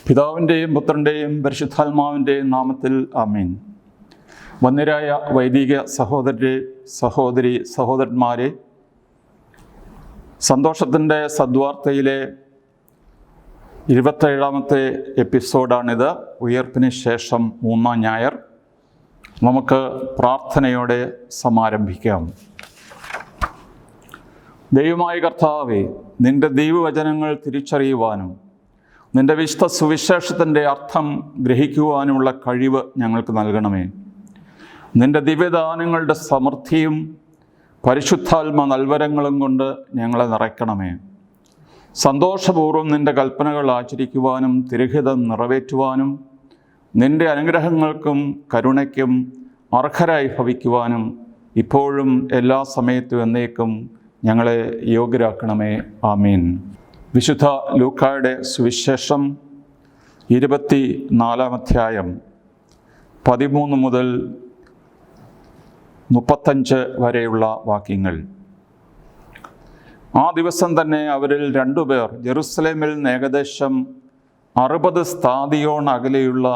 പിതാവിൻ്റെയും പുത്രൻ്റെയും പരിശുദ്ധാത്മാവിൻ്റെയും നാമത്തിൽ ആമേൻ. വന്ദ്യരായ വൈദിക സഹോദരന്മാരെ, സന്തോഷത്തിൻ്റെ സദ്വാർത്തയിലെ 27ാമത്തെ എപ്പിസോഡാണിത്. ഉയർപ്പിന് ശേഷം 3-ാം ഞായർ. നമുക്ക് പ്രാർത്ഥനയോടെ സമാരംഭിക്കാം. ദൈവമായ കർത്താവേ, നിൻ്റെ ദൈവവചനങ്ങൾ തിരിച്ചറിയുവാനും നിൻ്റെ വിശുദ്ധ സുവിശേഷത്തിൻ്റെ അർത്ഥം ഗ്രഹിക്കുവാനുമുള്ള കഴിവ് ഞങ്ങൾക്ക് നൽകണമേ. നിൻ്റെ ദിവ്യദാനങ്ങളുടെ സമൃദ്ധിയും പരിശുദ്ധാത്മ നൽവരങ്ങളും കൊണ്ട് ഞങ്ങളെ നിറയ്ക്കണമേ. സന്തോഷപൂർവ്വം നിൻ്റെ കൽപ്പനകൾ ആചരിക്കുവാനും തിരുഹിതം നിറവേറ്റുവാനും നിൻ്റെ അനുഗ്രഹങ്ങൾക്കും കരുണയ്ക്കും അർഹരായി ഭവിക്കുവാനും ഇപ്പോഴും എല്ലാ സമയത്തും എന്നേക്കും ഞങ്ങളെ യോഗ്യരാക്കണമേ. ആമീൻ. വിശുദ്ധ ലൂക്കായുടെ സുവിശേഷം 24-ാം അധ്യായം 13 മുതൽ 35 വരെയുള്ള വാക്യങ്ങൾ. ആ ദിവസം തന്നെ അവരിൽ 2 പേർ ജെറുസലേമിൽ നിന്ന് ഏകദേശം 60 സ്താദിയോൺ അകലെയുള്ള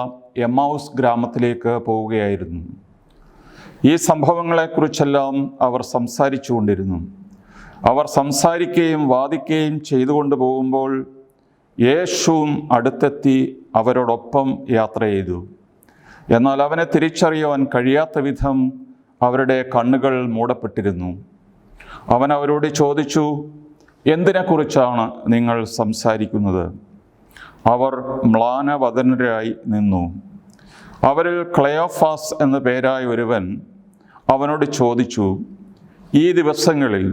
എമ്മൗസ് ഗ്രാമത്തിലേക്ക് പോവുകയായിരുന്നു. ഈ സംഭവങ്ങളെക്കുറിച്ചെല്ലാം അവർ സംസാരിച്ചു കൊണ്ടിരുന്നു. അവർ സംസാരിക്കുകയും വാദിക്കുകയും ചെയ്തുകൊണ്ട് പോകുമ്പോൾ യേശുവും അടുത്തെത്തി അവരോടൊപ്പം യാത്ര ചെയ്തു. എന്നാൽ അവനെ തിരിച്ചറിയുവാൻ കഴിയാത്ത വിധം അവരുടെ കണ്ണുകൾ മൂടപ്പെട്ടിരുന്നു. അവൻ അവരോട് ചോദിച്ചു, എന്തിനെക്കുറിച്ചാണ് നിങ്ങൾ സംസാരിക്കുന്നത്? അവർ മ്ലാനവദനരായി നിന്നു. അവരിൽ ക്ലെയോഫാസ് എന്ന പേരായ ഒരുവൻ അവനോട് ചോദിച്ചു, ഈ ദിവസങ്ങളിൽ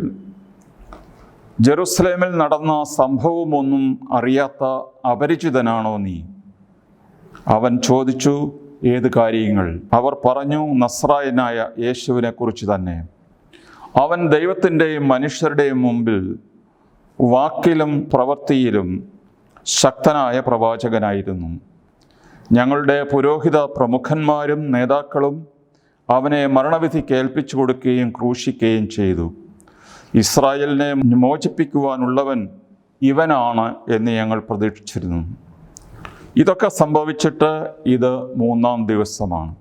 ജെറുസലേമിൽ നടന്ന സംഭവമൊന്നും അറിയാത്ത അപരിചിതനാണോ നീ? അവൻ ചോദിച്ചു, ഏത് കാര്യങ്ങൾ? അവർ പറഞ്ഞു, നസ്രായനായ യേശുവിനെ കുറിച്ച് തന്നെ. അവൻ ദൈവത്തിൻ്റെയും മനുഷ്യരുടെയും മുമ്പിൽ വാക്കിലും പ്രവൃത്തിയിലും ശക്തനായ പ്രവാചകനായിരുന്നു. ഞങ്ങളുടെ പുരോഹിത പ്രമുഖന്മാരും നേതാക്കളും അവനെ മരണവിധിക്ക് ഏൽപ്പിച്ചു കൊടുക്കുകയും ക്രൂശിക്കുകയും ചെയ്തു. ഇസ്രായേലിനെ മോചിപ്പിക്കുവാനുള്ളവൻ ഇവനാണ് എന്ന് ഞങ്ങൾ പ്രതീക്ഷിച്ചിരുന്നു. ഇതൊക്കെ സംഭവിച്ചിട്ട് ഇത് 3-ാം ദിവസമാണ്.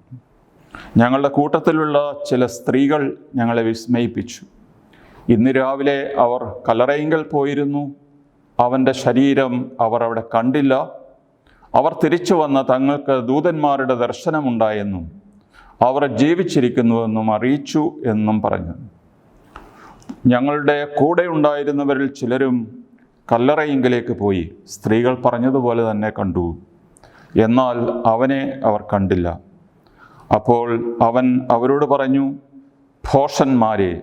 ഞങ്ങളുടെ കൂട്ടത്തിലുള്ള ചില സ്ത്രീകൾ ഞങ്ങളെ വിസ്മയിപ്പിച്ചു. ഇന്ന് രാവിലെ അവർ കല്ലറയിങ്കൽ പോയിരുന്നു. അവൻ്റെ ശരീരം അവർ അവിടെ കണ്ടില്ല. അവർ തിരിച്ചു വന്ന തങ്ങൾക്ക് ദൂതന്മാരുടെ ദർശനമുണ്ടായെന്നും അവർ ജീവിച്ചിരിക്കുന്നുവെന്നും അറിയിച്ചു എന്നും പറഞ്ഞു. ഞങ്ങളുടെ കൂടെ ഉണ്ടായിരുന്നവരിൽ ചിലരും കല്ലറയിങ്കലേക്ക് പോയി സ്ത്രീകൾ പറഞ്ഞതുപോലെ തന്നെ കണ്ടു. എന്നാൽ അവനെ അവർ കണ്ടില്ല. അപ്പോൾ അവൻ അവരോട് പറഞ്ഞു, ഭോഷന്മാരെ,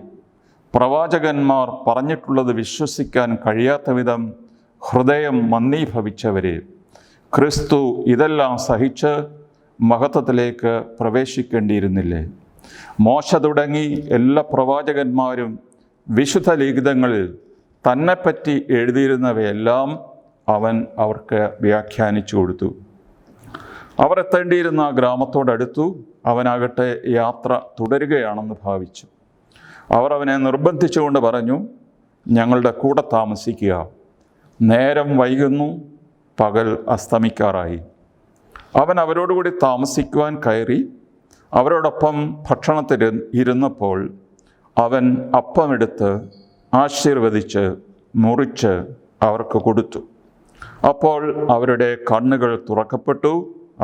പ്രവാചകന്മാർ പറഞ്ഞിട്ടുള്ളത് വിശ്വസിക്കാൻ കഴിയാത്ത വിധം ഹൃദയം മന്ദീഭവിച്ചവരെ, ക്രിസ്തു ഇതെല്ലാം സഹിച്ച് മഹത്വത്തിലേക്ക് പ്രവേശിക്കേണ്ടിയിരുന്നില്ലേ? മോശ തുടങ്ങി എല്ലാ പ്രവാചകന്മാരും വിശുദ്ധ ലിഖിതങ്ങളിൽ തന്നെപ്പറ്റി എഴുതിയിരുന്നവയെല്ലാം അവൻ അവർക്ക് വ്യാഖ്യാനിച്ചു കൊടുത്തു. അവർ എത്തേണ്ടിയിരുന്ന ഗ്രാമത്തോടടുത്തു. അവനാകട്ടെ യാത്ര തുടരുകയാണെന്ന് ഭാവിച്ചു. അവർ അവനെ നിർബന്ധിച്ചുകൊണ്ട് പറഞ്ഞു, ഞങ്ങളുടെ കൂടെ താമസിക്കുക. നേരം വൈകുന്നു, പകൽ അസ്തമിക്കാറായി. അവൻ അവരോടുകൂടി താമസിക്കുവാൻ കയറി. അവരോടൊപ്പം ഭക്ഷണത്തിൽ ഇരുന്നപ്പോൾ അവൻ അപ്പമെടുത്ത് ആശീർവദിച്ച് മുറിച്ച് അവർക്ക് കൊടുത്തു. അപ്പോൾ അവരുടെ കണ്ണുകൾ തുറക്കപ്പെട്ടു.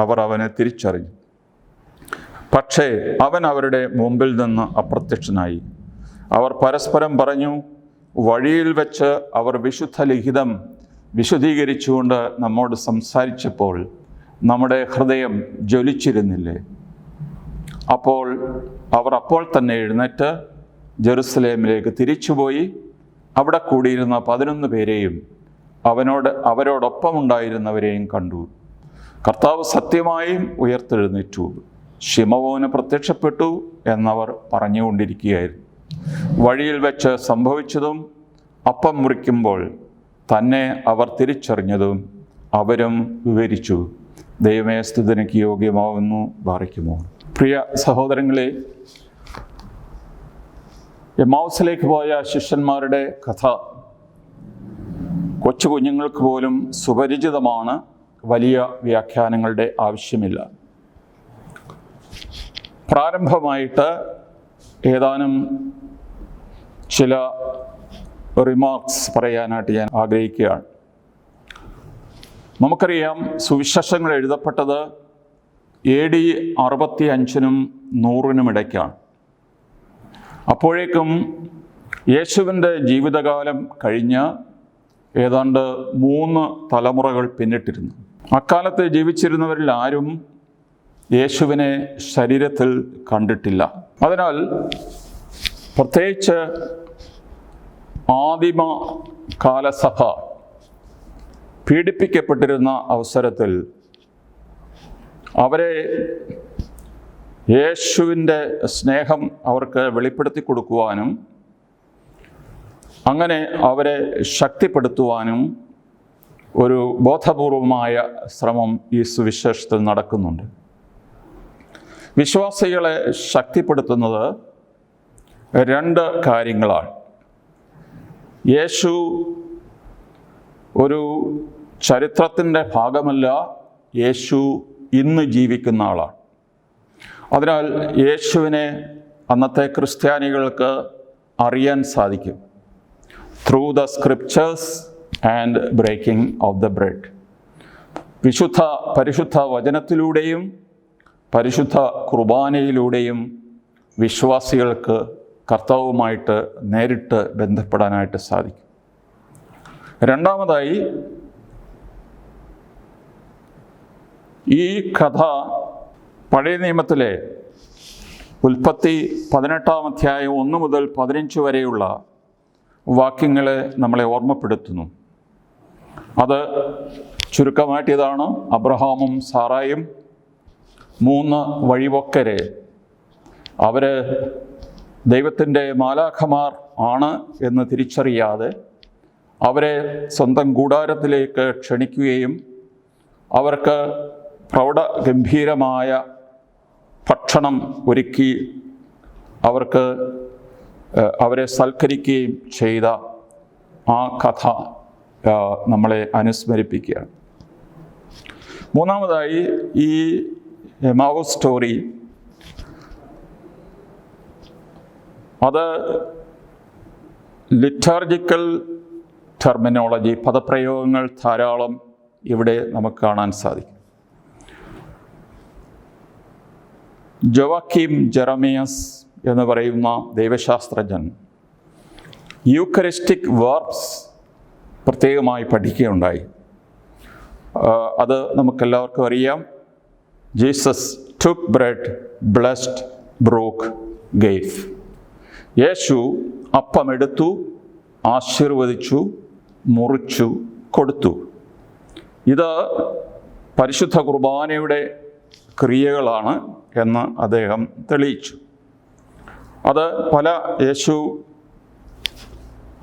അവർ അവനെ തിരിച്ചറിഞ്ഞു. പക്ഷേ അവൻ അവരുടെ മുമ്പിൽ നിന്ന് അപ്രത്യക്ഷനായി. അവർ പരസ്പരം പറഞ്ഞു, വഴിയിൽ വെച്ച് അവർ വിശുദ്ധ ലിഖിതം വിശദീകരിച്ചുകൊണ്ട് നമ്മോട് സംസാരിച്ചപ്പോൾ നമ്മുടെ ഹൃദയം ജ്വലിച്ചിരുന്നില്ലേ? അവർ അപ്പോൾ തന്നെ എഴുന്നേറ്റ് ജെറുസലേമിലേക്ക് തിരിച്ചുപോയി. അവിടെ കൂടിയിരുന്ന 11 പേരെയും അവരോടൊപ്പം ഉണ്ടായിരുന്നവരെയും കണ്ടു. കർത്താവ് സത്യമായും ഉയർത്തെഴുന്നേറ്റു, ശിമവോന് പ്രത്യക്ഷപ്പെട്ടു എന്നവർ പറഞ്ഞുകൊണ്ടിരിക്കുകയായിരുന്നു. വഴിയിൽ വെച്ച് സംഭവിച്ചതും അപ്പം മുറിക്കുമ്പോൾ തന്നെ അവർ തിരിച്ചറിഞ്ഞതും അവരും വിവരിച്ചു. ദൈവമേ, സ്തുതിക്ക് യോഗ്യമാവുന്നു. ബാറിക്കുമോ. പ്രിയ സഹോദരങ്ങളെ, എമ്മൗസിലേക്ക് പോയ ശിഷ്യന്മാരുടെ കഥ കൊച്ചു കുഞ്ഞുങ്ങൾക്ക് പോലും സുപരിചിതമാണ്. വലിയ വ്യാഖ്യാനങ്ങളുടെ ആവശ്യമില്ല. പ്രാരംഭമായിട്ട് ഏതാനും ചില റിമാർക്സ് പറയാനായിട്ട് ഞാൻ ആഗ്രഹിക്കുകയാണ്. നമുക്കറിയാം, സുവിശേഷങ്ങൾ എഴുതപ്പെട്ടത് AD 65-നും 100-നും ഇടയ്ക്കാണ്. അപ്പോഴേക്കും യേശുവിൻ്റെ ജീവിതകാലം കഴിഞ്ഞ് ഏതാണ്ട് 3 തലമുറകൾ പിന്നിട്ടിരുന്നു. അക്കാലത്ത് ജീവിച്ചിരുന്നവരിൽ ആരും യേശുവിനെ ശരീരത്തിൽ കണ്ടിട്ടില്ല. അതിനാൽ പ്രത്യേകിച്ച് ആദിമ കാലസഭ പീഡിപ്പിക്കപ്പെട്ടിരുന്ന അവസരത്തിൽ അവരെ യേശുവിൻ്റെ സ്നേഹം അവർക്ക് വെളിപ്പെടുത്തി കൊടുക്കുവാനും അങ്ങനെ അവരെ ശക്തിപ്പെടുത്തുവാനും ഒരു ബോധപൂർവമായ ശ്രമം ഈ സുവിശേഷത്തിൽ നടക്കുന്നുണ്ട്. വിശ്വാസികളെ ശക്തിപ്പെടുത്തുന്നത് 2 കാര്യങ്ങളാണ്. യേശു ഒരു ചരിത്രത്തിൻ്റെ ഭാഗമല്ല, യേശു ഇന്ന് ജീവിക്കുന്ന ആളാണ്. അതിനാൽ യേശുവിനെ അന്നത്തെ ക്രിസ്ത്യാനികൾക്ക് അറിയാൻ സാധിക്കും through the scriptures and breaking of the bread. പരിശുദ്ധ വചനത്തിലൂടെയും പരിശുദ്ധ കുർബാനയിലൂടെയും വിശ്വാസികൾക്ക് കർത്താവുമായിട്ട് നേരിട്ട് ബന്ധപ്പെടാനായിട്ട് സാധിക്കും. രണ്ടാമതായി, ഈ കഥ പഴയ നിയമത്തിലെ ഉൽപ്പത്തി 18-ാം അധ്യായം 1 മുതൽ 15 വരെയുള്ള വാക്യങ്ങളെ നമ്മളെ ഓർമ്മപ്പെടുത്തുന്നു. അത് ചുരുക്കമായിട്ട് ഇതാണ്: അബ്രഹാമും സാറായും 3 വഴിപോക്കരെ, അവർ ദൈവത്തിൻ്റെ മാലാഖമാർ ആണ് എന്ന് തിരിച്ചറിയാതെ അവരെ സ്വന്തം കൂടാരത്തിലേക്ക് ക്ഷണിക്കുകയും അവർക്ക് പ്രൗഢഗംഭീരമായ ഭക്ഷണം ഒരുക്കി അവരെ സൽക്കരിക്കുകയും ചെയ്ത ആ കഥ നമ്മളെ അനുസ്മരിപ്പിക്കുകയാണ്. മൂന്നാമതായി, ഈ എമൗസ് സ്റ്റോറി അത് ലിറ്റർജിക്കൽ ടെർമിനോളജി, പദപ്രയോഗങ്ങൾ ധാരാളം ഇവിടെ നമുക്ക് കാണാൻ സാധിക്കും. ജോവാക്കിം ജെറമിയസ് എന്ന് പറയുന്ന ദൈവശാസ്ത്രജ്ഞൻ യൂക്കറിസ്റ്റിക് വേർബ്സ് പ്രത്യേകമായി പഠിക്കുകയുണ്ടായി. അത് നമുക്കെല്ലാവർക്കും അറിയാം. ജീസസ് ടുക്ക് ബ്രെഡ്, ബ്ലെസ്ഡ്, ബ്രോക്ക്, ഗേവ്. യേശു അപ്പമെടുത്തു, ആശീർവദിച്ചു, മുറിച്ചു, കൊടുത്തു. ഇത് പരിശുദ്ധ കുർബാനയുടെ ക്രിയകളാണ് എന്ന് അദ്ദേഹം തെളിയിച്ചു. അത് യേശു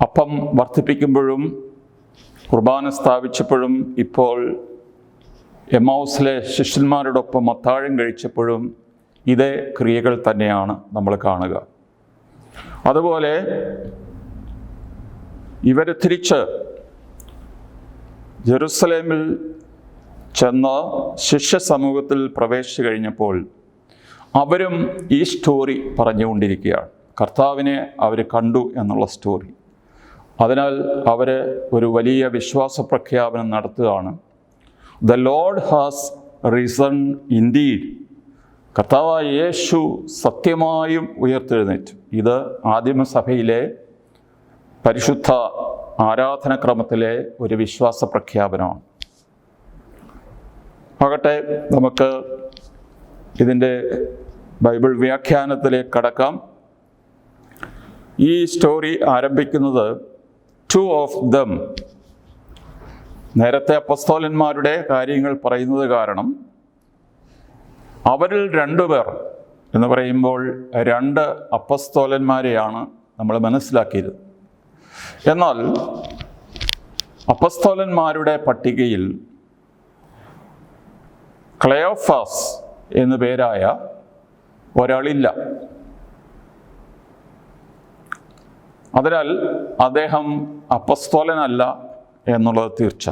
അപ്പം വർദ്ധിപ്പിക്കുമ്പോഴും കുർബാന സ്ഥാപിച്ചപ്പോഴും ഇപ്പോൾ എമൗസിലെ ശിഷ്യന്മാരോടൊപ്പം അത്താഴം കഴിച്ചപ്പോഴും ഇതേ ക്രിയകൾ തന്നെയാണ് നമ്മൾ കാണുക. അതുപോലെ ഇവർ തിരിച്ച് ജെറുസലേമിൽ ചെന്ന് ശിഷ്യ സമൂഹത്തിൽ പ്രവേശിച്ചു കഴിഞ്ഞപ്പോൾ അവരും ഈ സ്റ്റോറി പറഞ്ഞുകൊണ്ടിരിക്കുകയാണ്. കർത്താവിനെ അവർ കണ്ടു എന്നുള്ള സ്റ്റോറി. അതിനാൽ അവർ ഒരു വലിയ വിശ്വാസ പ്രഖ്യാപനം നടത്തുകയാണ്. The Lord has risen indeed. കർത്താവായ യേശു സത്യമായും ഉയർത്തെഴുന്നേറ്റു. ഇത് ആദിമസഭയിലെ പരിശുദ്ധ ആരാധനക്രമത്തിലെ ഒരു വിശ്വാസ പ്രഖ്യാപനമാണ്. ആകട്ടെ, നമുക്ക് ഇതിൻ്റെ ബൈബിൾ വ്യാഖ്യാനത്തിലേക്ക് കടക്കാം. ഈ സ്റ്റോറി ആരംഭിക്കുന്നത് 2 of them. നേരത്തെ അപ്പസ്തോലന്മാരുടെ കാര്യങ്ങൾ പറയുന്നത് കാരണം അവരിൽ 2 പേർ എന്ന് പറയുമ്പോൾ 2 അപ്പസ്തോലന്മാരെയാണ് നമ്മൾ മനസ്സിലാക്കിയത്. എന്നാൽ അപ്പസ്തോലന്മാരുടെ പട്ടികയിൽ ക്ലെയോഫാസ് എന്നു പേരായ ഒരാളില്ല. അതിനാൽ അദ്ദേഹം അപ്പസ്തോലനല്ല എന്നുള്ളത് തീർച്ച.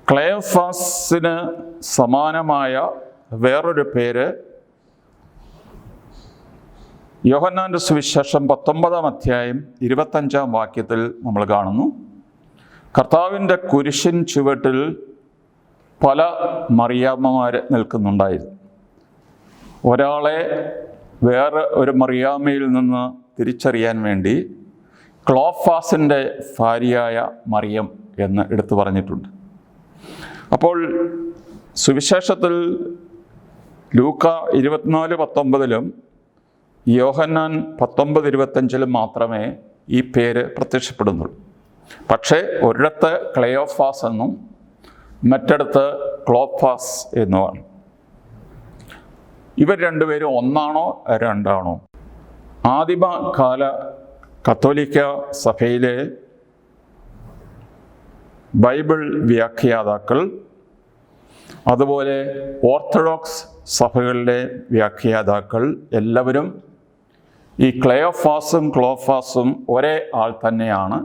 ക്ലയോഫാസിന് സമാനമായ വേറൊരു പേര് യോഹന്നാൻ്റെ സുവിശേഷം 19-ാം അധ്യായം 25-ാം വാക്യത്തിൽ നമ്മൾ കാണുന്നു. കർത്താവിൻ്റെ കുരിശിൻ ചുവട്ടിൽ പല മറിയാമ്മമാർ നിൽക്കുന്നുണ്ടായിരുന്നു. ഒരാളെ വേറെ ഒരു മറിയാമ്മയിൽ നിന്ന് തിരിച്ചറിയാൻ വേണ്ടി ക്ലോഫാസിൻ്റെ ഭാര്യയായ മറിയം എന്ന് എടുത്തു പറഞ്ഞിട്ടുണ്ട്. അപ്പോൾ സുവിശേഷത്തിൽ ലൂക്ക 24:19 യോഹന്നാൻ 19:25 മാത്രമേ ഈ പേര് പ്രത്യക്ഷപ്പെടുന്നുള്ളൂ. പക്ഷേ ഒരിടത്ത് ക്ലയോഫാസ് എന്നും മറ്റിടത്ത് ക്ലോഫാസ് എന്നുമാണ്. ഇവർ രണ്ടുപേരും ഒന്നാണോ രണ്ടാണോ? ആദിമകാല കത്തോലിക്ക സഭയിലെ ബൈബിൾ വ്യാഖ്യാതാക്കൾ, അതുപോലെ ഓർത്തഡോക്സ് സഭകളിലെ വ്യാഖ്യാതാക്കൾ എല്ലാവരും ഈ ക്ലയോഫാസും ക്ലോഫാസും ഒരേ ആൾ തന്നെയാണ്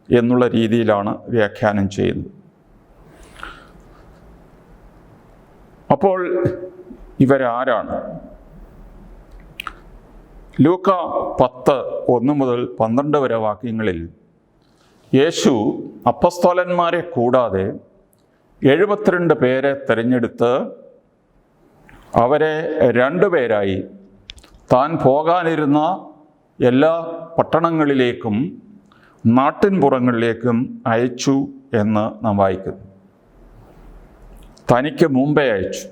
എന്നുള്ള രീതിയിലാണ് വ്യാഖ്യാനം ചെയ്യുന്നത്. അപ്പോൾ ഇവരാരാണ്? ലൂക്ക 10:1-12 വരെ വാക്യങ്ങളിൽ യേശു അപ്പസ്തോലന്മാരെ കൂടാതെ 72 പേരെ തിരഞ്ഞെടുത്ത് അവരെ 2 പേരായി താൻ പോകാനിരുന്ന എല്ലാ പട്ടണങ്ങളിലേക്കും നാട്ടിൻപുറങ്ങളിലേക്കും അയച്ചു എന്ന് നാം വായിക്കുന്നു. തനിക്ക് മുമ്പേ അയച്ചു.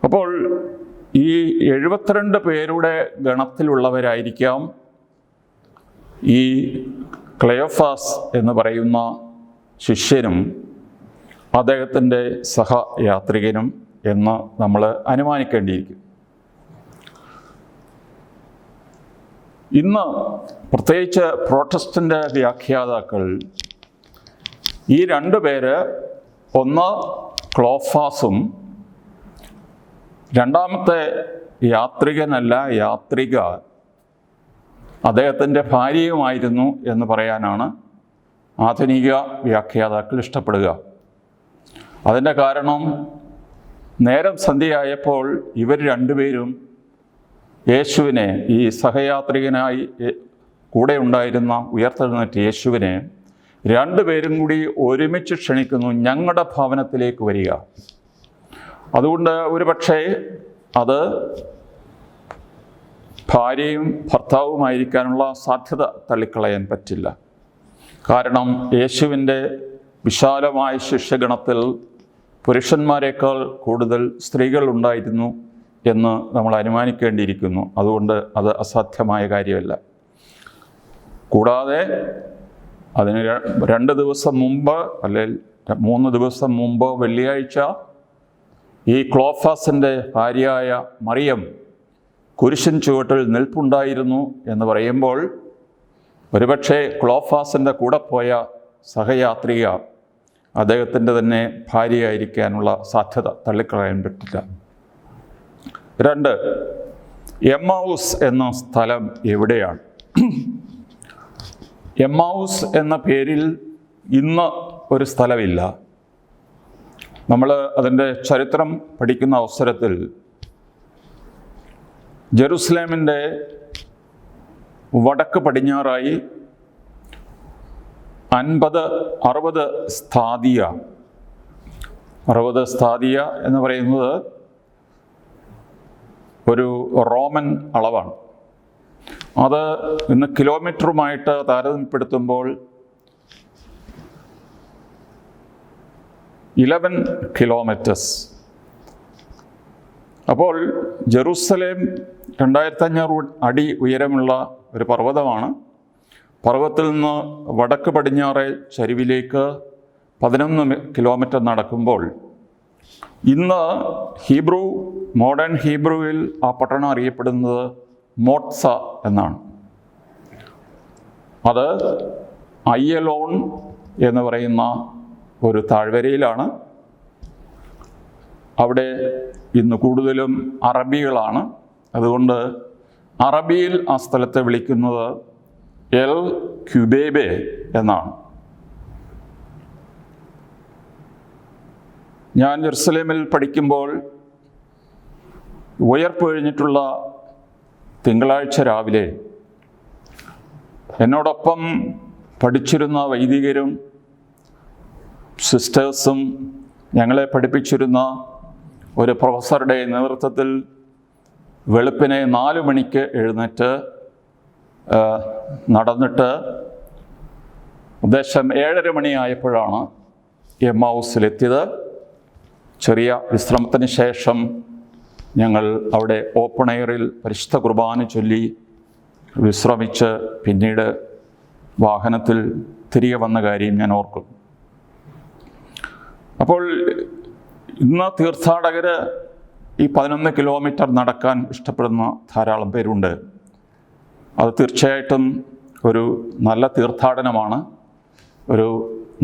അപ്പോൾ ഈ 72 പേരുടെ ഗണത്തിലുള്ളവരായിരിക്കാം ഈ ക്ലയോഫാസ് എന്ന് പറയുന്ന ശിഷ്യനും അദ്ദേഹത്തിൻ്റെ സഹയാത്രികനും എന്ന് നമ്മൾ അനുമാനിക്കേണ്ടിയിരിക്കും. ഇന്ന് പ്രത്യേകിച്ച് പ്രൊട്ടസ്റ്റൻ്റ് വ്യാഖ്യാതാക്കൾ ഈ 2 പേര്, ഒന്ന് ക്ലോഫാസും രണ്ടാമത്തെ യാത്രികനല്ല യാത്രിക അദ്ദേഹത്തിൻ്റെ ഭാര്യയുമായിരുന്നു എന്ന് പറയാനാണ് ആധുനിക വ്യാഖ്യാതാക്കൾ ഇഷ്ടപ്പെടുക. അതിൻ്റെ കാരണം നേരം സന്ധ്യയായപ്പോൾ ഇവർ 2 പേരും യേശുവിനെ, ഈ സഹയാത്രികനായി കൂടെ ഉണ്ടായിരുന്ന ഉയർത്തെഴുന്നേറ്റ യേശുവിനെ 2 പേരും കൂടി ഒരുമിച്ച് ക്ഷണിക്കുന്നു, ഞങ്ങളുടെ ഭവനത്തിലേക്ക് വരിക. അതുകൊണ്ട് ഒരുപക്ഷെ അത് ഭാര്യയും ഭർത്താവുമായിരിക്കാനുള്ള സാധ്യത തള്ളിക്കളയാൻ പറ്റില്ല. കാരണം യേശുവിൻ്റെ വിശാലമായ ശിഷ്യഗണത്തിൽ പുരുഷന്മാരെക്കാൾ കൂടുതൽ സ്ത്രീകൾ ഉണ്ടായിരുന്നു എന്ന് നമ്മൾ അനുമാനിക്കേണ്ടിയിരിക്കുന്നു. അതുകൊണ്ട് അത് അസാധ്യമായ കാര്യമല്ല. കൂടാതെ അതിന് 2 ദിവസം മുമ്പ് അല്ലെങ്കിൽ 3 ദിവസം മുമ്പ് വെള്ളിയാഴ്ച ഈ ക്ലോഫാസിൻ്റെ ഭാര്യയായ മറിയം കുരിശിൻ ചുവട്ടിൽ നിൽപ്പുണ്ടായിരുന്നു എന്ന് പറയുമ്പോൾ ഒരുപക്ഷെ ക്ലോഫാസിൻ്റെ കൂടെ പോയ സഹയാത്രിക അദ്ദേഹത്തിൻ്റെ തന്നെ ഭാര്യയായിരിക്കാനുള്ള സാധ്യത തള്ളിക്കളയാൻ പറ്റില്ല. 2, എമ്മൗസ് എന്ന സ്ഥലം എവിടെയാണ്? എമ്മൗസ് എന്ന പേരിൽ ഇന്ന് ഒരു സ്ഥലമില്ല. നമ്മൾ അതിൻ്റെ ചരിത്രം പഠിക്കുന്ന അവസരത്തിൽ ജെറുസലേമിൻ്റെ വടക്ക് പടിഞ്ഞാറായി 50-60 സ്ഥാദിയ. 60 സ്ഥാദിയ എന്ന് പറയുന്നത് ഒരു റോമൻ അളവാണ്. അത് ഇന്ന് കിലോമീറ്ററുമായിട്ട് താരതമ്യപ്പെടുത്തുമ്പോൾ 11 കിലോമീറ്റേഴ്സ്. അപ്പോൾ ജെറുസലേം 2500 അടി ഉയരമുള്ള ഒരു പർവ്വതമാണ്. പർവ്വതത്തിൽ നിന്ന് വടക്ക് പടിഞ്ഞാറ് ചരിവിലേക്ക് 11 കിലോമീറ്റർ നടക്കുമ്പോൾ ഇന്ന് മോഡേൺ ഹീബ്രുവിൽ ആ പട്ടണം അറിയപ്പെടുന്നത് മോട്സ എന്നാണ്. അത് അയ്യലോൺ എന്ന് പറയുന്ന ഒരു താഴ്വരയിലാണ്. അവിടെ ഇന്ന് കൂടുതലും അറബികളാണ്. അതുകൊണ്ട് അറബിയിൽ ആ സ്ഥലത്തെ വിളിക്കുന്നത് എൽ ക്യുബേബെ എന്നാണ്. ഞാൻ ജെറുസലേമിൽ പഠിക്കുമ്പോൾ ഉയർപ്പ് കഴിഞ്ഞിട്ടുള്ള തിങ്കളാഴ്ച രാവിലെ എന്നോടൊപ്പം പഠിച്ചിരുന്ന വൈദികരും സിസ്റ്റേഴ്സും ഞങ്ങളെ പഠിപ്പിച്ചിരുന്ന ഒരു പ്രൊഫസറുടെ നേതൃത്വത്തിൽ വെളുപ്പിനെ 4 മണിക്ക് എഴുന്നേറ്റ് നടന്നിട്ട് ഉദ്ദേശം 7:30 മണിയായപ്പോഴാണ് എമ്മൗസിലെത്തിയത്. ചെറിയ വിശ്രമത്തിന് ശേഷം ഞങ്ങൾ അവിടെ ഓപ്പൺ എയറിൽ പരിശുദ്ധ കുർബാന ചൊല്ലി വിശ്രമിച്ച് പിന്നീട് വാഹനത്തിൽ തിരികെ വന്ന കാര്യം ഞാൻ ഓർക്കും. അപ്പോൾ ഇന്ന് തീർത്ഥാടകർ ഈ 11 കിലോമീറ്റർ നടക്കാൻ ഇഷ്ടപ്പെടുന്ന ധാരാളം പേരുണ്ട്. അത് തീർച്ചയായിട്ടും ഒരു നല്ല തീർത്ഥാടനമാണ്. ഒരു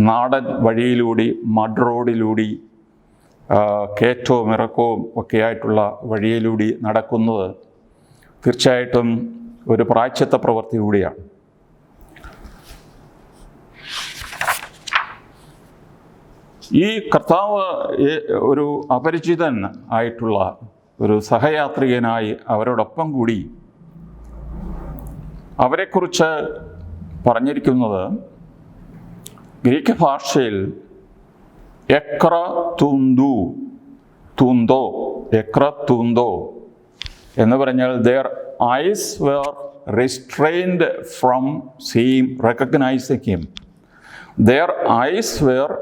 നാടൻ വഴിയിലൂടി, മഡ് റോഡിലൂടി, കയറ്റവും ഇറക്കവും ഒക്കെയായിട്ടുള്ള വഴിയിലൂടി നടക്കുന്നത് തീർച്ചയായിട്ടും ഒരു പ്രായശ്ചിത്ത പ്രവൃത്തി കൂടിയാണ്. ഈ കർത്താവ് ഒരു അപരിചിതൻ ആയിട്ടുള്ള ഒരു സഹയാത്രികനായി അവരോടൊപ്പം കൂടി അവരെക്കുറിച്ച് പറഞ്ഞിരിക്കുന്നത് ഗ്രീക്ക് ഭാഷയിൽ എക്ര തൂന്തോ എന്ന് പറഞ്ഞാൽ their eyes were restrained from recognizing him. Their eyes were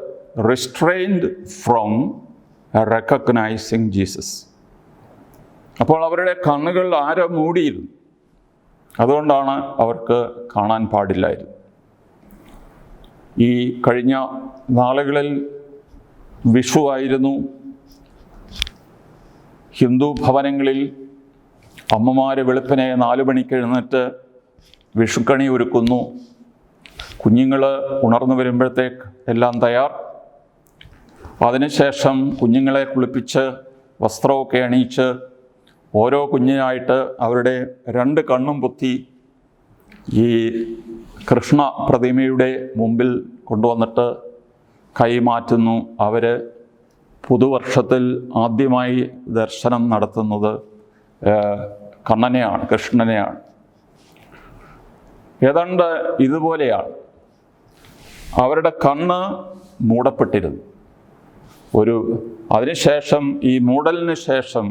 restrained from recognizing Jesus. അപ്പോൾ അവരുടെ കണ്ണുകൾ ആരോ മൂടിയിരുന്നു. അതുകൊണ്ടാണ് അവർക്ക് കാണാൻ പാടില്ലായിരുന്നു. ഈ കഴിഞ്ഞ നാളുകളിൽ വിഷു ആയിരുന്നു. ഹിന്ദു ഭവനങ്ങളിൽ അമ്മമാർ വെളുപ്പിനെ 4 മണിക്ക് എഴുന്നേറ്റ് വിഷുക്കണി ഒരുക്കുന്നു. കുഞ്ഞുങ്ങൾ ഉണർന്നു വരുമ്പോഴത്തേക്ക് എല്ലാം തയ്യാർ. അതിനുശേഷം കുഞ്ഞുങ്ങളെ കുളിപ്പിച്ച് വസ്ത്രമൊക്കെ അണിയിച്ച് ഓരോ കുഞ്ഞിനായിട്ട് അവരുടെ 2 കണ്ണും പൊത്തി ഈ കൃഷ്ണ പ്രതിമയുടെ മുമ്പിൽ കൊണ്ടുവന്നിട്ട് കൈമാറ്റുന്നു. അവർ പുതുവർഷത്തിൽ ആദ്യമായി ദർശനം നടത്തുന്നത് കണ്ണനെയാണ്, കൃഷ്ണനെയാണ്. ഏതാണ്ട് ഇതുപോലെയാണ്. അവരുടെ കണ്ണ് മൂടപ്പെട്ടിരുന്നു. അതിനുശേഷം ഈ മൂടലിന് ശേഷം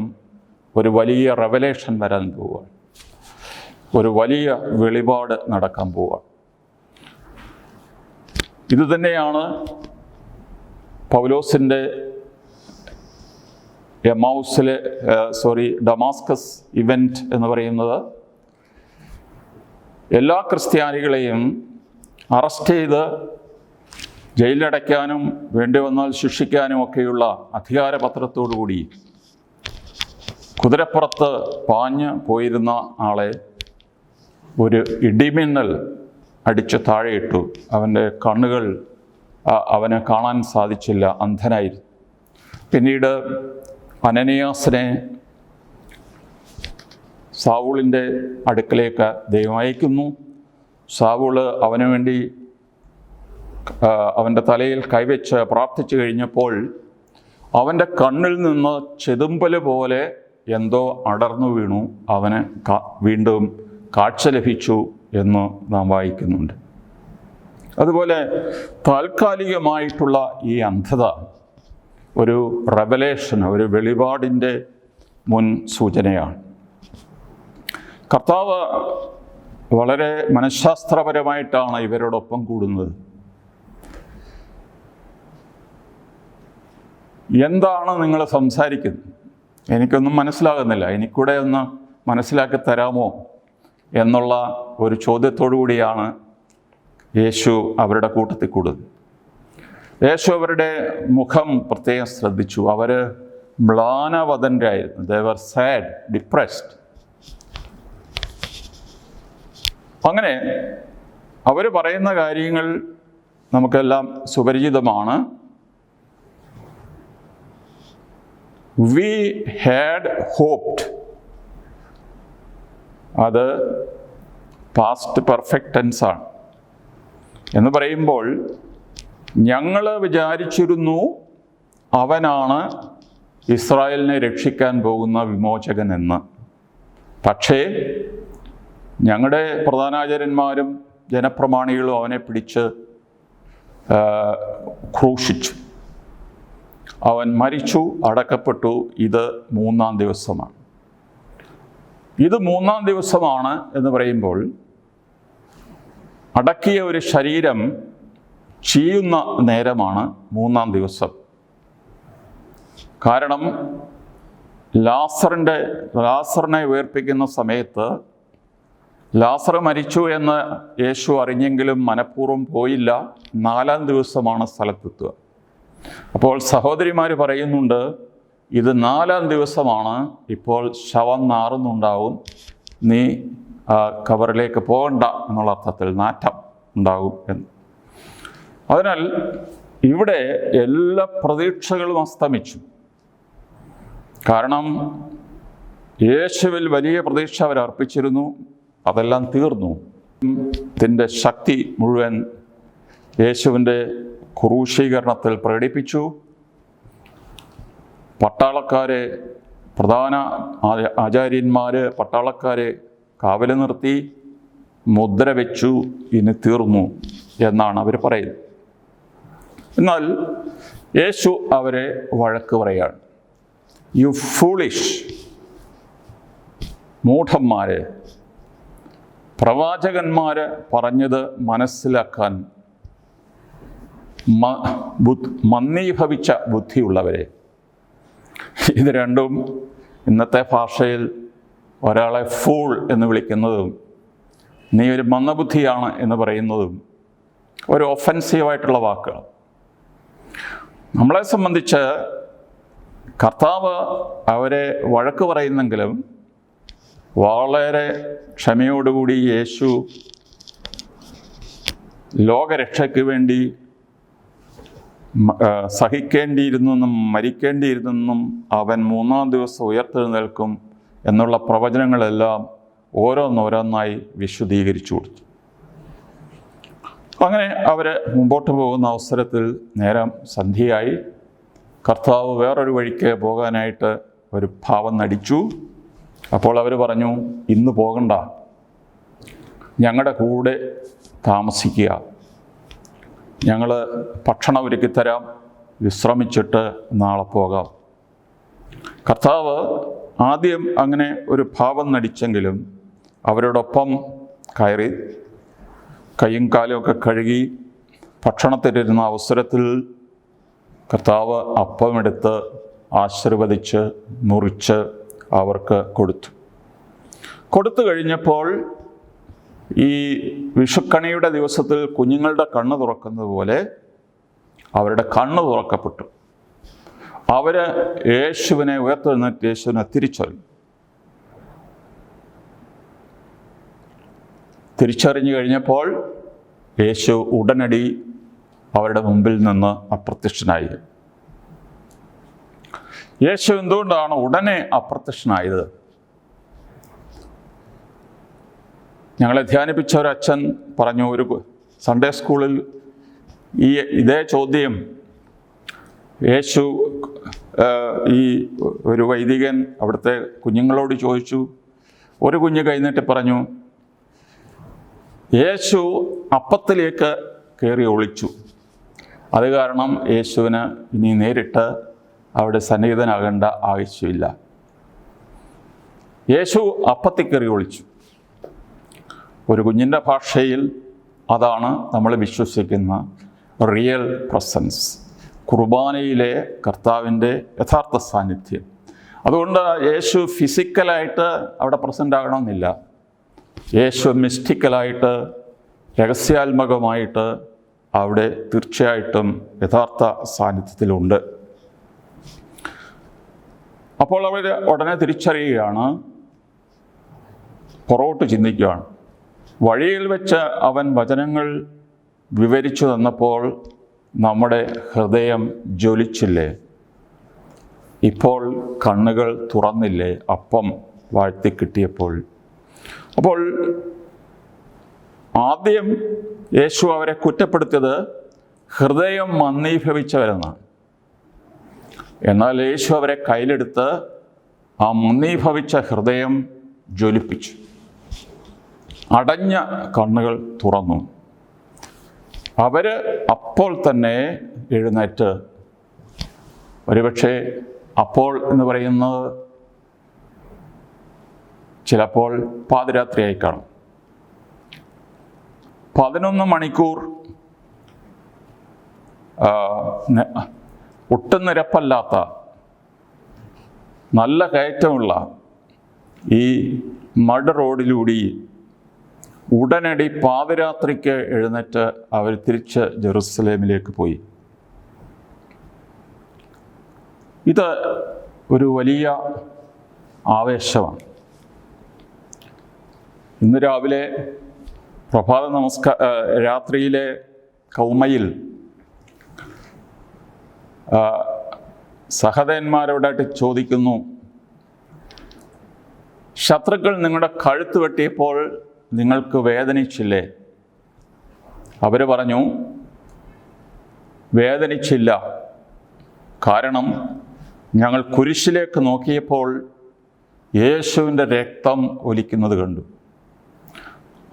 ഒരു വലിയ റെവലേഷൻ വരാൻ പോവുകയാണ്. ഒരു വലിയ വെളിപാട് നടക്കാൻ പോവുകയാണ്. ഇതുതന്നെയാണ് പൗലോസിൻ്റെ ഡമാസ്കസ് ഇവൻറ്റ് എന്ന് പറയുന്നത്. എല്ലാ ക്രിസ്ത്യാനികളെയും അറസ്റ്റ് ചെയ്ത് ജയിലിലടയ്ക്കാനും വേണ്ടി വന്നാൽ ശിക്ഷിക്കാനും ഒക്കെയുള്ള അധികാരപത്രത്തോടുകൂടി കുതിരപ്പുറത്ത് പാഞ്ഞ് പോയിരുന്ന ആളെ ഒരു ഇടിമിന്നൽ അടിച്ച് താഴെയിട്ടു. അവൻ്റെ കണ്ണുകൾ അവന് കാണാൻ സാധിച്ചില്ല, അന്ധനായിരുന്നു. പിന്നീട് അനനിയാസിനെ സാവൂളിൻ്റെ അടുക്കലേക്ക് ദൈവം അയക്കുന്നു. സാവൂള് അവന് വേണ്ടി അവൻ്റെ തലയിൽ കൈവച്ച് പ്രാർത്ഥിച്ചു കഴിഞ്ഞപ്പോൾ അവൻ്റെ കണ്ണിൽ നിന്ന് ചെതുമ്പൽ പോലെ എന്തോ അടർന്നു വീണു. അവന് വീണ്ടും കാഴ്ച ലഭിച്ചു എന്ന് നാം വായിക്കുന്നുണ്ട്. അതുപോലെ താൽക്കാലികമായിട്ടുള്ള ഈ അന്ധത ഒരു റെവലേഷൻ, ഒരു വെളിപാടിൻ്റെ മുൻ സൂചനയാണ്. കർത്താവ് വളരെ മനഃശാസ്ത്രപരമായിട്ടാണ് ഇവരോടൊപ്പം കൂടുന്നത്. എന്താണ് നിങ്ങൾ സംസാരിക്കുന്നത്? എനിക്കൊന്നും മനസ്സിലാകുന്നില്ല, എനിക്കൂടെ ഒന്ന് മനസ്സിലാക്കി തരാമോ എന്നുള്ള ഒരു ചോദ്യത്തോടു കൂടിയാണ് യേശു അവരുടെ കൂട്ടത്തിൽ കൂടുന്നത്. യേശു അവരുടെ മുഖം പ്രത്യേകം ശ്രദ്ധിച്ചു. അവർ മ്ലാനവദനരായിരുന്നു. they were sad, depressed. അങ്ങനെ അവർ പറയുന്ന കാര്യങ്ങൾ നമുക്കെല്ലാം സുപരിചിതമാണ്. We had hoped. അത് പാസ്റ്റ് പെർഫെക്റ്റ് ടെൻസാണ്. എന്ന് പറയുമ്പോൾ ഞങ്ങൾ വിചാരിച്ചിരുന്നു അവനാണ് ഇസ്രായേലിനെ രക്ഷിക്കാൻ പോകുന്ന വിമോചകൻ എന്ന്. പക്ഷേ ഞങ്ങളുടെ പ്രധാനാചാര്യന്മാരും ജനപ്രമാണികളും അവനെ പിടിച്ച് ക്രൂശിച്ചു. അവൻ മരിച്ചു, അടക്കപ്പെട്ടു. ഇത് 3-ാം ദിവസമാണ്. ഇത് 3-ാം ദിവസമാണ് എന്ന് പറയുമ്പോൾ അടക്കിയ ഒരു ശരീരം ചീയുന്ന നേരമാണ് 3-ാം ദിവസം. കാരണം ലാസറിനെ ഉയർപ്പിക്കുന്ന സമയത്ത് ലാസർ മരിച്ചു എന്ന് യേശു അറിഞ്ഞെങ്കിലും മനഃപൂർവ്വം പോയില്ല. 4-ാം ദിവസമാണ് സ്ഥലത്തെത്തുക. അപ്പോൾ സഹോദരിമാർ പറയുന്നുണ്ട്, ഇത് 4-ാം ദിവസമാണ്, ഇപ്പോൾ ശവം നാറുന്നുണ്ടാവും, നീ കബറിലേക്ക് പോകണ്ട എന്നുള്ള അർത്ഥത്തിൽ നാറ്റം ഉണ്ടാകും എന്ന്. അതിനാൽ ഇവിടെ എല്ലാ പ്രതീക്ഷകളും അസ്തമിച്ചു. കാരണം യേശുവിൽ വലിയ പ്രതീക്ഷ അവരർപ്പിച്ചിരുന്നു, അതെല്ലാം തീർന്നു. ഇതിൻ്റെ ശക്തി മുഴുവൻ യേശുവിൻ്റെ ക്രൂശീകരണത്തിൽ പ്രകടിപ്പിച്ചു. പട്ടാളക്കാരെ, പ്രധാന ആചാര്യന്മാർ പട്ടാളക്കാരെ കാവൽ നിർത്തി മുദ്ര വെച്ചു, ഇനി തീർന്നു എന്നാണ് അവർ പറയുന്നത്. എന്നാൽ യേശു അവരെ വഴക്ക് പറയുകയാണ്. യു ഫൂളിഷ്, മൂഢന്മാരെ, പ്രവാചകന്മാർ പറഞ്ഞത് മനസ്സിലാക്കാൻ മന്ദീഭവിച്ച ബുദ്ധിയുള്ളവരെ. ഇത് രണ്ടും ഇന്നത്തെ ഭാഷയിൽ ഒരാളെ ഫൂൾ എന്ന് വിളിക്കുന്നതും നീ ഒരു മന്ദബുദ്ധിയാണ് എന്ന് പറയുന്നതും ഒരു ഒഫൻസീവായിട്ടുള്ള വാക്കുകൾ. നമ്മളെ സംബന്ധിച്ച് കർത്താവ് അവരെ വഴക്ക് പറയുന്നെങ്കിലും വളരെ ക്ഷമയോടുകൂടി യേശു ലോകരക്ഷയ്ക്ക് വേണ്ടി സഹിക്കേണ്ടിയിരുന്നെന്നും മരിക്കേണ്ടിയിരുന്നെന്നും അവൻ 3-ാം ദിവസം ഉയർത്തെഴുന്നേൽക്കും എന്നുള്ള പ്രവചനങ്ങളെല്ലാം ഓരോന്നോരോന്നായി വിശദീകരിച്ചു കൊടുത്തു. അങ്ങനെ അവർ മുമ്പോട്ട് പോകുന്ന അവസരത്തിൽ നേരം സന്ധ്യയായി. കർത്താവ് വേറൊരു വഴിക്ക് പോകാനായിട്ട് ഒരു ഭാവം നടിച്ചു. അപ്പോൾ അവർ പറഞ്ഞു, ഇന്ന് പോകണ്ട, ഞങ്ങളുടെ കൂടെ താമസിക്കുക, ഞങ്ങൾ ഭക്ഷണം ഒരുക്കിത്തരാം, വിശ്രമിച്ചിട്ട് നാളെ പോകാം. കർത്താവ് ആദ്യം അങ്ങനെ ഒരു ഭാവം നടിച്ചെങ്കിലും അവരോടൊപ്പം കയറി കൈയും കാലുമൊക്കെ കഴുകി ഭക്ഷണത്തിലിരുന്ന അവസരത്തിൽ കർത്താവ് അപ്പമെടുത്ത് ആശീർവദിച്ച് മുറിച്ച് അവർക്ക് കൊടുത്തു കഴിഞ്ഞപ്പോൾ ഈ വിഷുക്കണിയുടെ ദിവസത്തിൽ കുഞ്ഞുങ്ങളുടെ കണ്ണ് തുറക്കുന്നത് പോലെ അവരുടെ കണ്ണ് തുറക്കപ്പെട്ടു. അവർ യേശുവിനെ ഉയർത്തെഴുന്നേറ്റ് യേശുവിനെ തിരിച്ചറിഞ്ഞു കഴിഞ്ഞപ്പോൾ യേശു ഉടനടി അവരുടെ മുമ്പിൽ നിന്ന് അപ്രത്യക്ഷനായി. യേശു എന്തുകൊണ്ടാണ് ഉടനെ അപ്രത്യക്ഷനായത്? ഞങ്ങളെ ധ്യാനിപ്പിച്ച ഒരു അച്ഛൻ പറഞ്ഞു, ഒരു സൺഡേ സ്കൂളിൽ ഇതേ ചോദ്യം യേശു ഈ ഒരു വൈദികൻ അവിടുത്തെ കുഞ്ഞുങ്ങളോട് ചോദിച്ചു. ഒരു കുഞ്ഞ് കഴിഞ്ഞിട്ട് പറഞ്ഞു, യേശു അപ്പത്തിലേക്ക് കയറി ഒളിച്ചു, അത് കാരണം യേശുവിന് ഇനി നേരിട്ട് അവിടെ സന്നിഹിതനാകേണ്ട ആവശ്യമില്ല. യേശു അപ്പത്തിൽ കയറി ഒളിച്ചു. ഒരു കുഞ്ഞിൻ്റെ ഭാഷയിൽ അതാണ് നമ്മൾ വിശ്വസിക്കുന്ന റിയൽ പ്രസൻസ്, കുർബാനയിലെ കർത്താവിൻ്റെ യഥാർത്ഥ സാന്നിധ്യം. അതുകൊണ്ട് യേശു ഫിസിക്കലായിട്ട് അവിടെ പ്രസൻ്റ് ആകണമെന്നില്ല. യേശു മിസ്റ്റിക്കലായിട്ട്, രഹസ്യാത്മകമായിട്ട് അവിടെ തീർച്ചയായിട്ടും യഥാർത്ഥ സാന്നിധ്യത്തിലുണ്ട്. അപ്പോൾ അവർ ഉടനെ തിരിച്ചറിയുകയാണ്, പുറകോട്ട് ചിന്തിക്കുകയാണ്. വഴിയിൽ വെച്ച് അവൻ വചനങ്ങൾ വിവരിച്ചു തന്നപ്പോൾ നമ്മുടെ ഹൃദയം ജ്വലിച്ചില്ലേ? ഇപ്പോൾ കണ്ണുകൾ തുറന്നില്ലേ അപ്പം വാഴ്ത്തി കിട്ടിയപ്പോൾ? അപ്പോൾ ആദ്യം യേശു അവരെ കുറ്റപ്പെടുത്തിയത് ഹൃദയം മന്ദീഭവിച്ചവരെന്നാണ്. എന്നാൽ യേശു അവരെ കയ്യിലെടുത്ത് ആ മന്ദീഭവിച്ച ഹൃദയം ജ്വലിപ്പിച്ചു. അടഞ്ഞ കണ്ണുകൾ തുറന്നു. അവർ അപ്പോൾ തന്നെ എഴുന്നേറ്റ്, ഒരുപക്ഷെ അപ്പോൾ എന്ന് പറയുന്നത് ചിലപ്പോൾ പാതിരാത്രിയായി കാണും. 11 മണിക്കൂർ ഒട്ടും നിരപ്പല്ലാത്ത നല്ല കയറ്റമുള്ള ഈ മഡ് റോഡിലൂടെ ഉടനടി പാതിരാത്രിക്ക് എഴുന്നേറ്റ് അവർ തിരിച്ച് ജെറുസലേമിലേക്ക് പോയി. ഇത് ഒരു വലിയ ആവേശമാണ്. ഇന്ന് രാവിലെ രാത്രിയിലെ കൗമയിൽ സഹോദരന്മാരോടായിട്ട് ചോദിക്കുന്നു, ശത്രുക്കൾ നിങ്ങളുടെ കഴുത്ത് വെട്ടിയപ്പോൾ നിങ്ങൾക്ക് വേദനിച്ചില്ലേ? അവർ പറഞ്ഞു, വേദനിച്ചില്ല. കാരണം ഞങ്ങൾ കുരിശിലേക്ക് നോക്കിയപ്പോൾ യേശുവിൻ്റെ രക്തം ഒലിക്കുന്നത് കണ്ടു.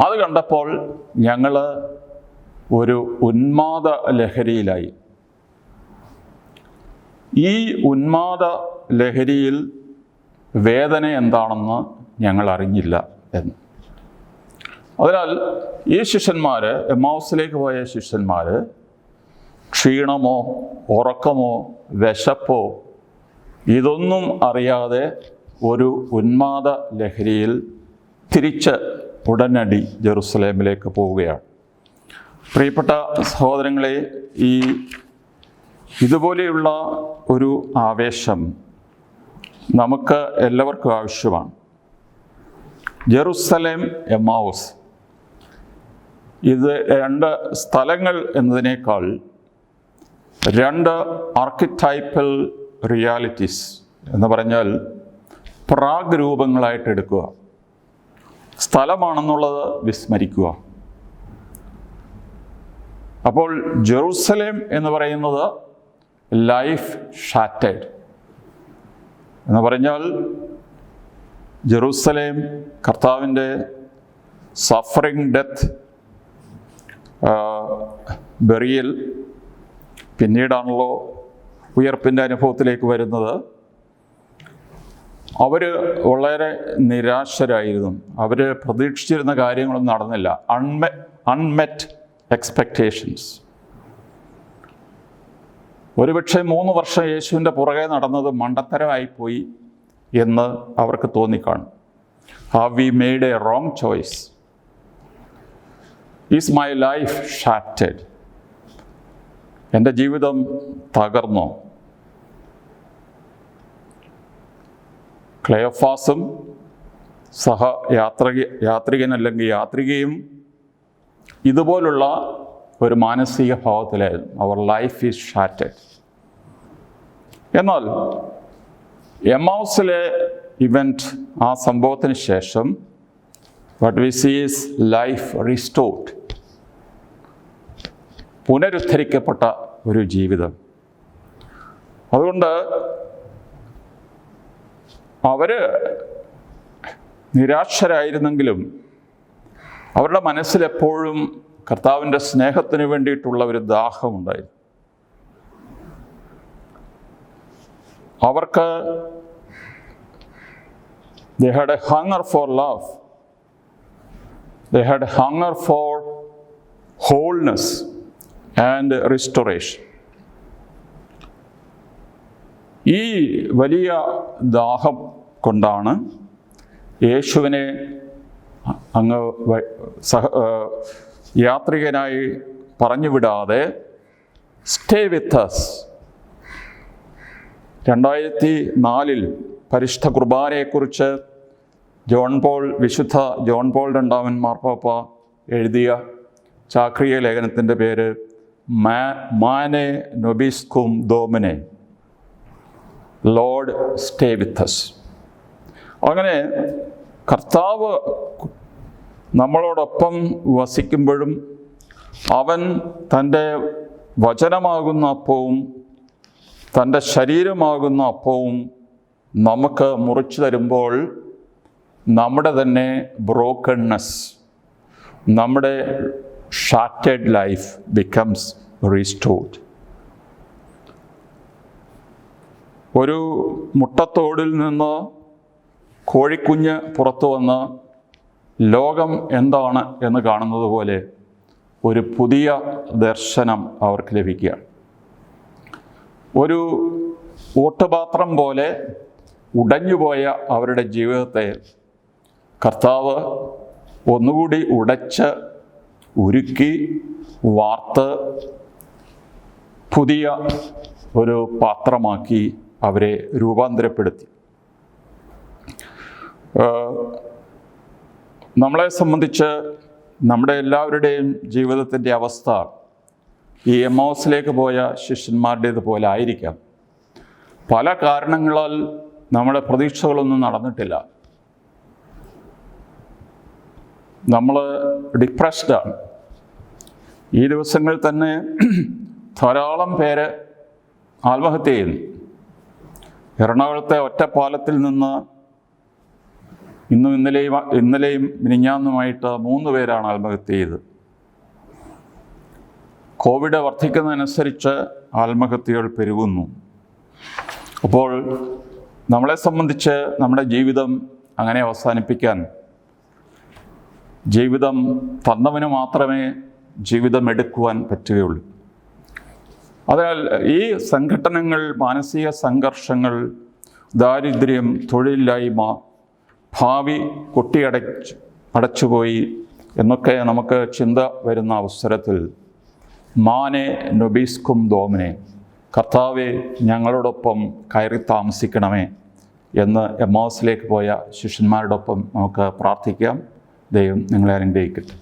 അത് കണ്ടപ്പോൾ ഞങ്ങൾ ഒരു ഉന്മാദ ലഹരിയിലായി. ഈ ഉന്മാദ ലഹരിയിൽ വേദന എന്താണെന്ന് ഞങ്ങൾ അറിഞ്ഞില്ല എന്ന്. അതിനാൽ ഈ ശിഷ്യന്മാർ, എമ്മൗസിലേക്ക് പോയ ശിഷ്യന്മാർ, ക്ഷീണമോ ഉറക്കമോ വിശപ്പോ ഇതൊന്നും അറിയാതെ ഒരു ഉന്മാദ ലഹരിയിൽ തിരിച്ച് ഉടനടി ജെറുസലേമിലേക്ക് പോവുകയാണ്. പ്രിയപ്പെട്ട സഹോദരങ്ങളെ, ഇതുപോലെയുള്ള ഒരു ആവേശം നമുക്ക് എല്ലാവർക്കും ആവശ്യമാണ്. ജെറുസലേം, എമ്മൗസ്, ഇത് 2 സ്ഥലങ്ങൾ എന്നതിനേക്കാൾ 2 ആർക്കിടൈപ്പൽ റിയാലിറ്റീസ് എന്ന് പറഞ്ഞാൽ പ്രാഗ് രൂപങ്ങളായിട്ട് എടുക്കുക. സ്ഥലമാണെന്നുള്ളത് വിസ്മരിക്കുക. അപ്പോൾ ജെറുസലേം എന്ന് പറയുന്നത് ലൈഫ് ഷാറ്റേഡ് എന്ന് പറഞ്ഞാൽ, ജെറുസലേം കർത്താവിൻ്റെ സഫറിങ്, ഡെത്ത്, ബെറിയൽ, പിന്നീടാണല്ലോ ഉയർപ്പിൻ്റെ അനുഭവത്തിലേക്ക് വരുന്നത്. അവർ വളരെ നിരാശരായിരുന്നു. അവർ പ്രതീക്ഷിച്ചിരുന്ന കാര്യങ്ങളൊന്നും നടന്നില്ല. Unmet expectations. ഒരുപക്ഷെ 3 വർഷം യേശുവിൻ്റെ പുറകെ നടന്നത് മണ്ടത്തരമായിപ്പോയി എന്ന് അവർക്ക് തോന്നിക്കാണും. Have we made a wrong choice? Is my life shattered? എൻ്റെ ജീവിതം തകർന്നോ? ക്ലെയോഫാസും യാത്രികനല്ലെങ്കിൽ യാത്രികയും ഇതുപോലുള്ള ഒരു മാനസിക ഭാവത്തിലായിരുന്നു. അവർ ലൈഫ് ഈസ് ഷാറ്റഡ്. എന്നാൽ എമ്മൗസിലെ ഇവൻറ്റ്, ആ സംഭവത്തിന് ശേഷം what we see is life restored. പുനരുദ്ധരിക്കപ്പെട്ട ഒരു ജീവിതം. അതുകൊണ്ട് അവർ നിരാശരായിരുന്നെങ്കിലും അവരുടെ മനസ്സിലെപ്പോഴും കർത്താവിൻ്റെ സ്നേഹത്തിന് വേണ്ടിയിട്ടുള്ള ഒരു ദാഹമുണ്ടായിരുന്നു. അവർക്ക് they had a hunger for love. They had a hunger for wholeness and restoration. ഈ വലിയ ദാഹം കൊണ്ടാണ് യേശുവിനെ അങ്ങ് യാത്രികനായി പറഞ്ഞുവിടാതെ സ്റ്റേ വിത്ത് us. 2004 പരിശുദ്ധ കുർബാനയെക്കുറിച്ച് വിശുദ്ധ ജോൺ പോൾ II മാർപ്പാപ്പ എഴുതിയ ചാക്രിയ ലേഖനത്തിൻ്റെ പേര് മാനെ നൊബിസ്കും ദോമിനെ, ലോർഡ് സ്റ്റേ വിത്ത് us. അങ്ങനെ കർത്താവ് നമ്മളോടൊപ്പം വസിക്കുമ്പോഴും അവൻ തൻ്റെ വചനമാകുന്ന അപ്പവും തൻ്റെ ശരീരമാകുന്ന അപ്പവും നമുക്ക് മുറിച്ചു തരുമ്പോൾ നമ്മുടെ തന്നെ ബ്രോക്കൺനെസ്, നമ്മുടെ ഷാറ്റേഡ് ലൈഫ് ബിക്കംസ് റീസ്റ്റോർഡ്. ഒരു മുട്ടത്തോടിൽ നിന്ന് കോഴിക്കുഞ്ഞ് പുറത്തു വന്ന് ലോകം എന്താണ് എന്ന് കാണുന്നത് പോലെ ഒരു പുതിയ ദർശനം അവർക്ക് ലഭിക്കുകയാണ്. ഒരു ഓട്ടുപാത്രം പോലെ ഉടഞ്ഞുപോയ അവരുടെ ജീവിതത്തെ കർത്താവ് ഒന്നുകൂടി ഉടച്ച് ഉരുക്കി വാർത്ത് പുതിയ ഒരു പാത്രമാക്കി അവരെ രൂപാന്തരപ്പെടുത്തി. നമ്മളെ സംബന്ധിച്ച് നമ്മുടെ എല്ലാവരുടെയും ജീവിതത്തിൻ്റെ അവസ്ഥ ഈ എമ്മൗസിലേക്ക് പോയ ശിഷ്യന്മാരുടേതുപോലെ ആയിരിക്കാം. പല കാരണങ്ങളാൽ നമ്മുടെ പ്രതീക്ഷകളൊന്നും നടന്നിട്ടില്ല. നമ്മൾ ഡിപ്രസ്ഡാണ്. ഈ ദിവസങ്ങളിൽ തന്നെ ധാരാളം പേര് ആത്മഹത്യ ചെയ്യുന്നു. എറണാകുളത്തെ ഒറ്റപ്പാലത്തിൽ നിന്ന് ഇന്നലെയും മിനിഞ്ഞാന്നുമായിട്ട് 3 പേരാണ് ആത്മഹത്യ ചെയ്തത്. കോവിഡ് വർദ്ധിക്കുന്നതനുസരിച്ച് ആത്മഹത്യകൾ പെരുകുന്നു. അപ്പോൾ നമ്മളെ സംബന്ധിച്ച് നമ്മുടെ ജീവിതം അങ്ങനെ അവസാനിപ്പിക്കാൻ, ജീവിതം തന്നവന് മാത്രമേ ജീവിതം എടുക്കുവാൻ പറ്റുകയുള്ളൂ. അതിനാൽ ഈ സംഘട്ടനങ്ങൾ, മാനസിക സംഘർഷങ്ങൾ, ദാരിദ്ര്യം, തൊഴിലില്ലായ്മ, ഭാവി അടച്ചുപോയി എന്നൊക്കെ നമുക്ക് ചിന്ത വരുന്ന അവസരത്തിൽ മാനെ നൊബീസ്കും ദോമനെ, കർത്താവെ ഞങ്ങളോടൊപ്പം കയറി താമസിക്കണമേ എന്ന് എമ്മൗസിലേക്ക് പോയ ശിഷ്യന്മാരോടൊപ്പം നമുക്ക് പ്രാർത്ഥിക്കാം. ദൈവം നിങ്ങളെ അനുഗ്രഹിക്കട്ടെ.